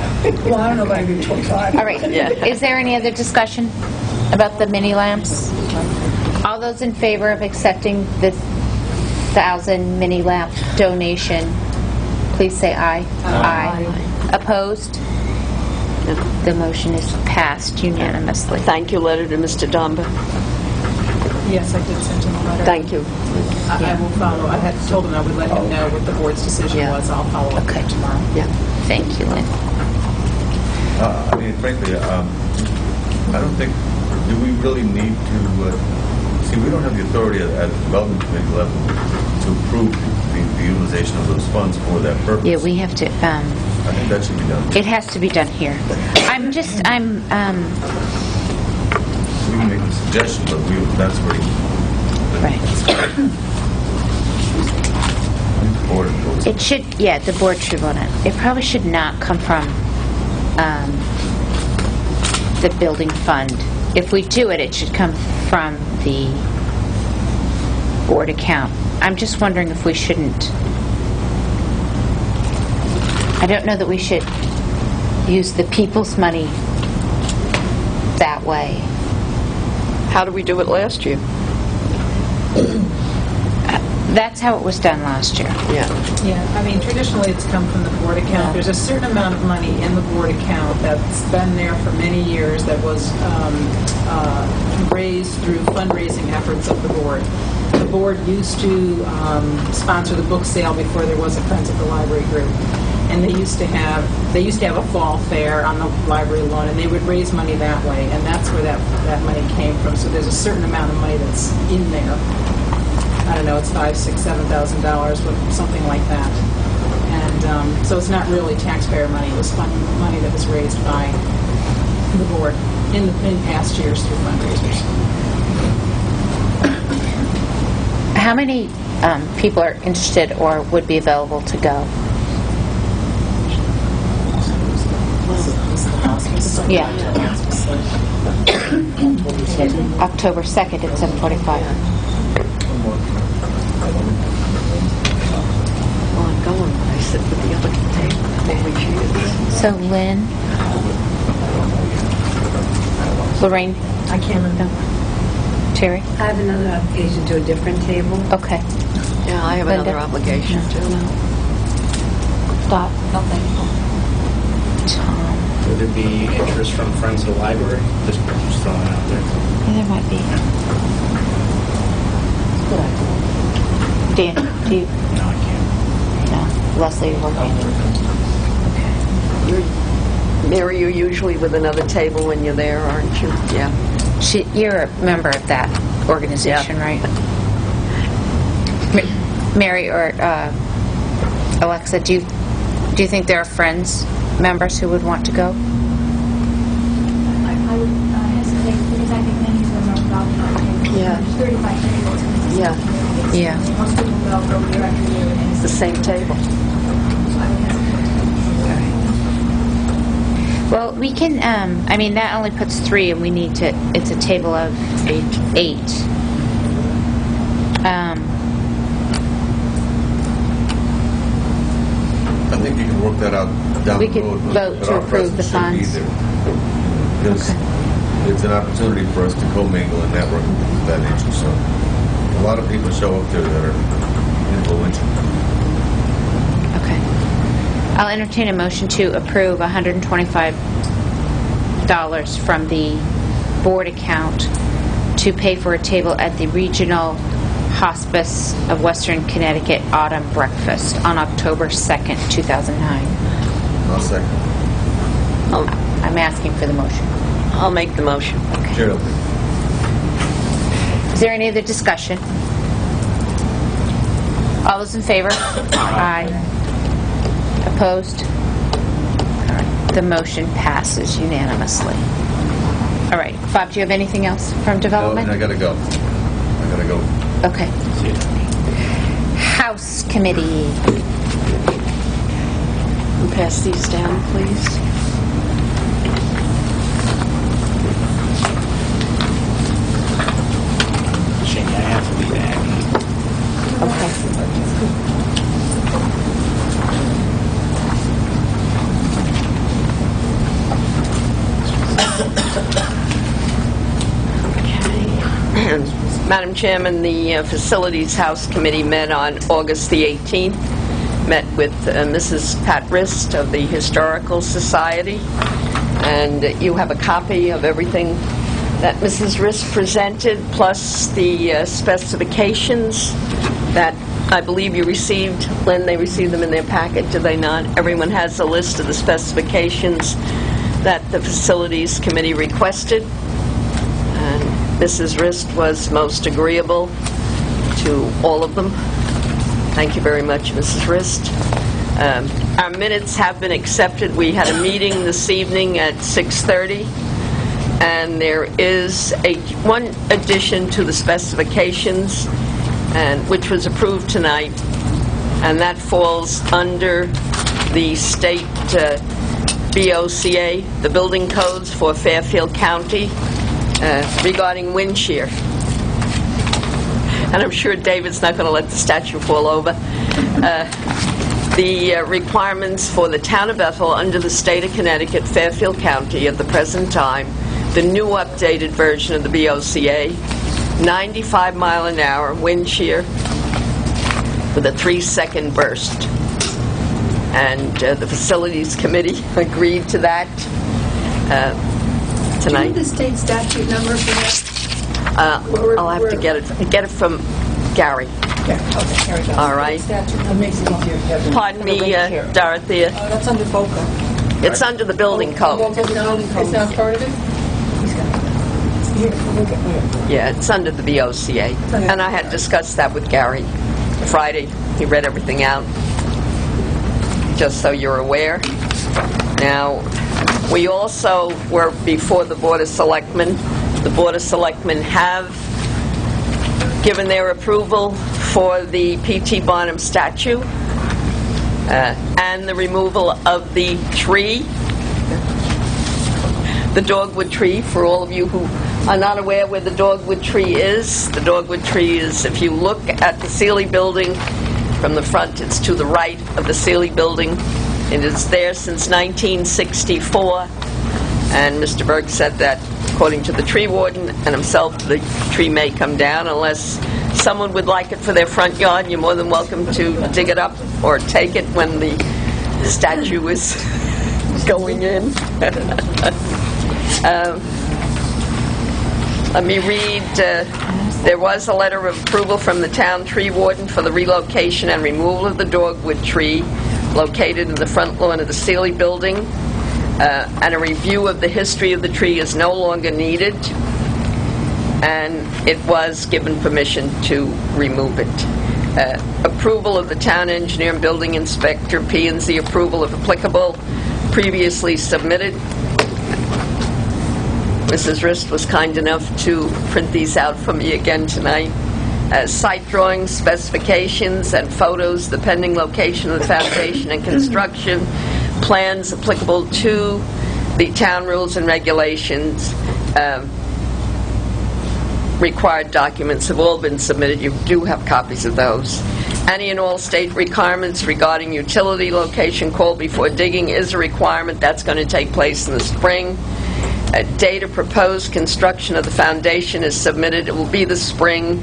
D: Well, I don't know about I do 25.
J: All right. Is there any other discussion about the mini lamps? All those in favor of accepting the 1,000 mini lamp donation, please say aye. Aye. Opposed? The motion is passed unanimously.
A: Thank you, letter to Mr. Domba.
D: Yes, I did send him a letter.
A: Thank you.
D: I will follow. I had told him I would let him know what the board's decision was. I'll follow up tomorrow.
A: Yeah.
J: Thank you, Lynn.
N: I mean, frankly, I don't think, do we really need to, see, we don't have the authority at the development committee level to approve the utilization of those funds for that purpose.
J: Yeah, we have to,
N: I think that should be done.
J: it has to be done here.
N: We can make a suggestion, but that's where the board votes.
J: It should, the board should vote on it. It probably should not come from the building fund. If we do it, it should come from the board account. I'm just wondering if we shouldn't. I don't know that we should use the people's money that way.
A: How did we do it last year?
J: That's how it was done last year.
A: Yeah.
D: Yeah, I mean, traditionally, it's come from the board account. There's a certain amount of money in the board account that's been there for many years that was raised through fundraising efforts of the board. The board used to sponsor the book sale before there was a Friends of the Library group. And they used to have a fall fair on the library lawn, and they would raise money that way, and that's where that money came from. So there's a certain amount of money that's in there. I don't know, it's $5,000, $6,000, $7,000, something like that. And so it's not really taxpayer money. It was money that was raised by the board in past years through fundraisers.
J: How many people are interested or would be available to go? Yeah. October 2nd at 7:45.
A: Well, I'm going, but I sit with the other table. Holy cheese.
J: So Lynn, Lorraine,
O: I can't remember.
J: Terry?
C: I have another application to a different table.
J: Okay.
A: Yeah, I have
J: Linda?
A: another obligation, too.
J: Dot. Tom.
G: Would there be interest from Friends of the Library? Just throwing it out there.
J: Yeah, there might be. Dan, do you?
G: No, I can't.
J: No. Leslie, you're working.
A: Mary, you're usually with another table when you're there, aren't you? Yeah.
J: You're a member of that organization,
A: Yeah.
J: right? Mary or Alexa, do you think there are Friends members who would want to go?
L: I would hesitate because I think many of them are about
A: Yeah.
L: 35 tables.
A: Yeah.
J: Yeah.
L: Most people go year after year. And
A: It's the same table.
J: Well, we can, I mean, that only puts 3, and we need to, it's a table of 8.
N: I think you can work that out down
J: We
N: the
J: could
N: road.
J: vote
N: but
J: to
N: our
J: approve the
N: presence shouldn't be
J: funds.
N: there. Because it's an opportunity for us to commingle and network and things of that nature. So a lot of people show up there that are influential.
J: Okay. I'll entertain a motion to approve $125 from the board account to pay for a table at the Regional Hospice of Western Connecticut Autumn Breakfast on October 2nd, 2009.
N: I'll second.
J: I'm asking for the motion.
A: I'll make the motion.
N: Sure.
J: Is there any other discussion? All those in favor? Aye. Opposed? All right. The motion passes unanimously. All right. Bob, do you have anything else from
N: No,
J: development?
N: I gotta go.
J: Okay. House Committee.
A: Pass these down, please.
G: Shane, I have to leave
A: Madam Chairman, the Facilities House Committee met on August the 18th, met with Mrs. Pat Rist of the Historical Society, and you have a copy of everything that Mrs. Rist presented, plus the specifications that I believe you received. Lynn, they received them in their packet, did they not? Everyone has a list of the specifications that the Facilities Committee requested. And Mrs. Rist was most agreeable to all of them. Thank you very much, Mrs. Rist. Our minutes have been accepted. We had a meeting this evening at 6:30, and there is one addition to the specifications, which was approved tonight, and that falls under the state BOCA, the building codes for Fairfield County, regarding wind shear. And I'm sure David's not going to let the statue fall over. The requirements for the town of Bethel under the state of Connecticut, Fairfield County at the present time, the new updated version of the BOCA, 95 mile an hour wind shear, with a 3-second burst. And the Facilities Committee agreed to that tonight.
L: Do you have the state statute number for that?
A: I'll have to get it from Gary.
L: Yeah, okay, here we go.
A: All right.
L: That makes it easier.
A: Pardon me, Dorothea.
B: That's under FOCA.
A: It's under the building code.
L: It's not part of it?
A: Yeah, it's under the BOCA. And I had discussed that with Gary Friday. He read everything out, just so you're aware. Now, we also were before the Board of Selectmen. The Board of Selectmen have given their approval for the P.T. Barnum statue and the removal of the tree, the dogwood tree. For all of you who are not aware where the dogwood tree is, the dogwood tree is, if you look at the Sealy building from the front, it's to the right of the Sealy building. It is there since 1964, and Mr. Berg said that according to the tree warden and himself, the tree may come down unless someone would like it for their front yard. You're more than welcome to dig it up or take it when the statue is going in. Let me read. There was a letter of approval from the town tree warden for the relocation and removal of the dogwood tree located in the front lawn of the Sealy building, and a review of the history of the tree is no longer needed, and it was given permission to remove it. Approval of the town engineer and building inspector, P&Z approval if applicable, previously submitted. Mrs. Rist was kind enough to print these out for me again tonight. Site drawings, specifications, and photos, the pending location of the foundation and construction, plans applicable to the town rules and regulations. Required documents have all been submitted. You do have copies of those. Any and all state requirements regarding utility location call before digging is a requirement. That's going to take place in the spring. A date of proposed construction of the foundation is submitted. It will be the spring,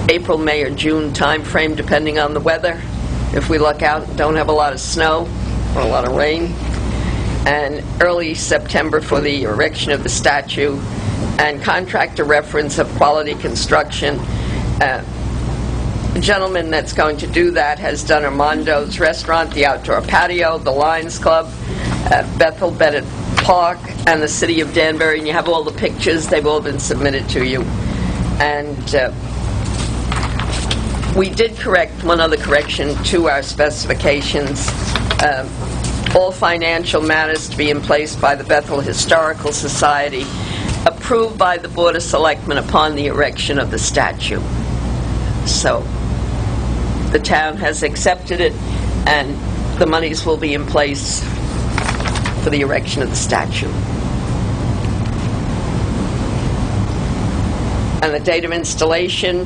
A: April, May, or June time frame, depending on the weather. If we luck out and don't have a lot of snow or a lot of rain. And early September for the erection of the statue. And contractor reference of quality construction. The gentleman that's going to do that has done Armando's Restaurant, the Outdoor Patio, the Lions Club, Bethel Bennett Park, and the City of Danbury. And you have all the pictures. They've all been submitted to you. And we did correct one other correction to our specifications. All financial matters to be in place by the Bethel Historical Society, approved by the Board of Selectmen upon the erection of the statue. So the town has accepted it, and the monies will be in place for the erection of the statue. And the date of installation,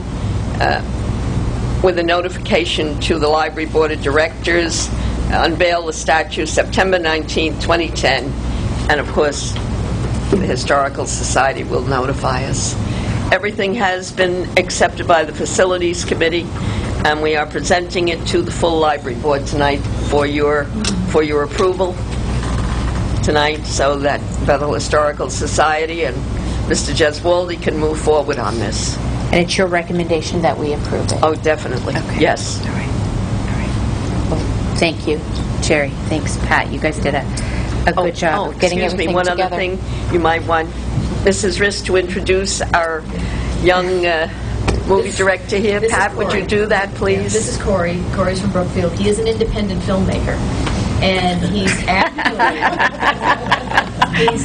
A: with a notification to the Library Board of Directors, unveil the statue September 19, 2010, and of course the Historical Society will notify us. Everything has been accepted by the Facilities Committee, and we are presenting it to the full Library Board tonight for your approval tonight, so that Bethel Historical Society and Mr. Jeswaldy can move forward on this.
J: And it's your recommendation that we approve it?
A: Oh, definitely.
J: Okay.
A: Yes.
J: All right. Well, thank you, Jerry. Thanks, Pat. You guys did a good job of getting everything
A: one
J: together.
A: Other thing you might want Mrs. Rist to introduce our young movie director here. Pat, would you do that, please?
E: Yeah, this is Corey. Corey's from Brookfield. He is an independent filmmaker, and he's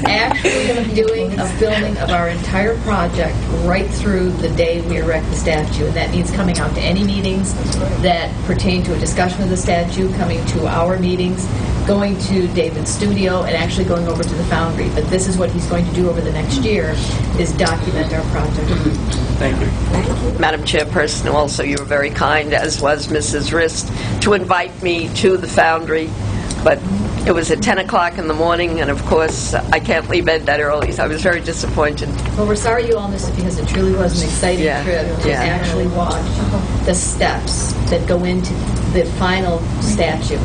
E: actually doing a filming of our entire project right through the day we erect the statue, and that means coming out to any meetings that pertain to a discussion of the statue, coming to our meetings, going to David's studio, and actually going over to the foundry. But this is what he's going to do over the next year, is document our project.
G: Thank you.
A: Madam Chairperson, also you were very kind, as was Mrs. Rist, to invite me to the foundry, but It was at 10 o'clock in the morning, and of course, I can't leave bed that early, so I was very disappointed.
E: Well, we're sorry you all missed it because it truly was an exciting
A: Yeah,
E: trip to
A: yeah.
E: actually watch the steps that go into the final statue.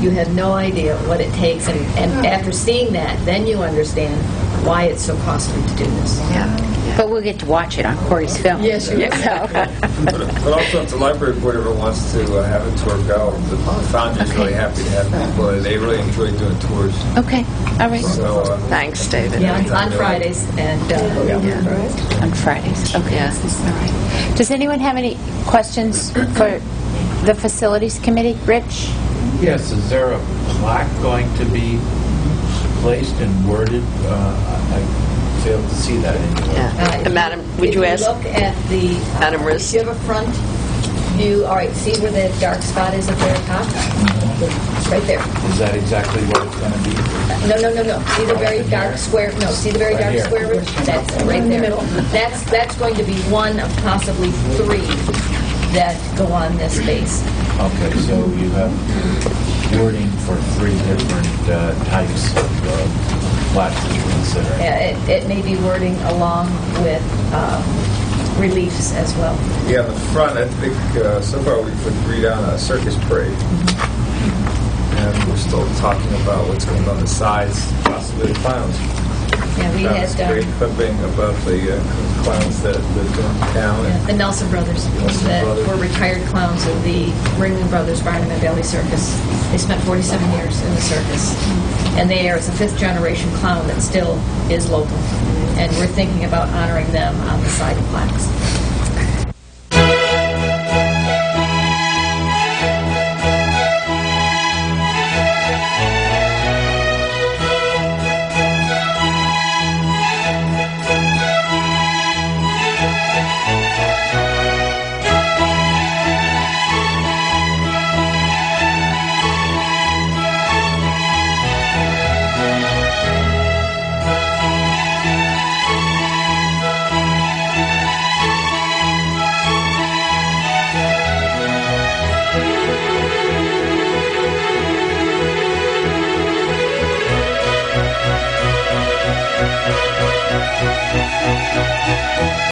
E: You have no idea what it takes, and after seeing that, then you understand why it's so costly to do this.
J: But we'll get to watch it on Corey's film.
E: Yes, you will.
P: But also, if the library board ever wants to have a tour go, the founder's really happy to have people. They really enjoy doing tours.
J: Okay, all right.
P: So,
A: Thanks, David.
E: Yeah, on Fridays, and
J: On Fridays, okay.
A: Yes.
J: All right. Does anyone have any questions for the Facilities Committee? Rich?
H: Yes, is there a plaque going to be placed and worded? I failed to see that anywhere.
A: Yeah. Madam, would you ask?
E: Look at the...
A: Madam Rist?
E: If you have a front view, all right, see where the dark spot is at the very top? Right there.
H: Is that exactly what it's going to be?
E: No. See the very dark square? No, see the very
H: Right
E: dark
H: here.
E: square, Rich? That's right there. That's going to be one of possibly three that go on this base.
H: Okay, so you have wording for 3 different types of plaques that you're considering.
E: It may be wording along with reliefs as well.
P: Yeah, on the front, I think so far we've agreed on a circus parade. And we're still talking about what's going on the sides, possibly the clowns.
E: Yeah, we
P: Clowns,
E: had
P: great clipping above the clowns that lived in town.
E: the Nelson Brothers that were retired clowns of the Ringling Brothers Barnum and Bailey Circus. They spent 47 years in the circus. And they are a 5th-generation clown that still is local. And we're thinking about honoring them on the side of plaques.